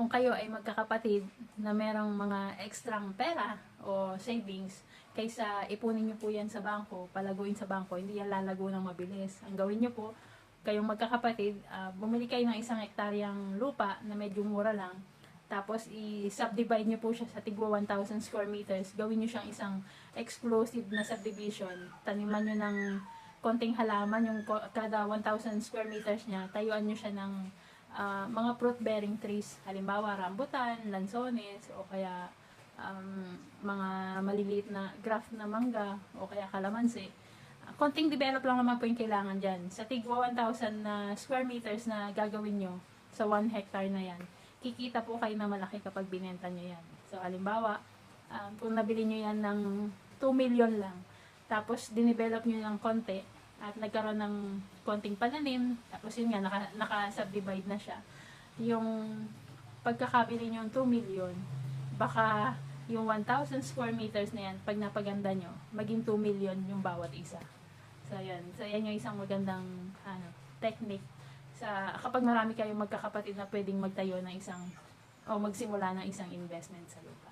kung kayo ay magkakapatid na merong mga ekstrang pera o savings, kaysa ipunin nyo po yan sa bangko, palaguin sa bangko, hindi yan lalago ng mabilis. Ang gawin nyo po, kayong magkakapatid, bumili kayo ng 1 hektaryang lupa na medyo mura lang, tapos i-subdivide nyo po siya sa tigwa 1,000 square meters. Gawin nyo siyang isang exclusive na subdivision. Taniman nyo ng konting halaman, yung kada 1,000 square meters niya, tayuan nyo siya ng mga fruit-bearing trees. Halimbawa, rambutan, lansones, o kaya mga maliliit na graft na mangga, o kaya kalamansi. Konting develop lang naman po yung kailangan dyan. Sa tigwa 1,000 na square meters na gagawin nyo sa 1 hectare na yan, kikita po kayo na malaki kapag binenta nyo yan. So, halimbawa, kung nabili nyo yan ng 2 million lang, tapos dinevelop nyo ng konti, at nagkaroon ng konting pananim, tapos yun nga, naka-subdivide na siya. Yung pagkakabili nyo ng 2 million, baka yung 1,000 square meters na yan, pag napaganda nyo, maging 2 million yung bawat isa. So, yan. So, yan yung isang magandang technique kapag marami kayong magkakapatid na pwedeng magtayo ng isang o magsimula ng isang investment sa lupa.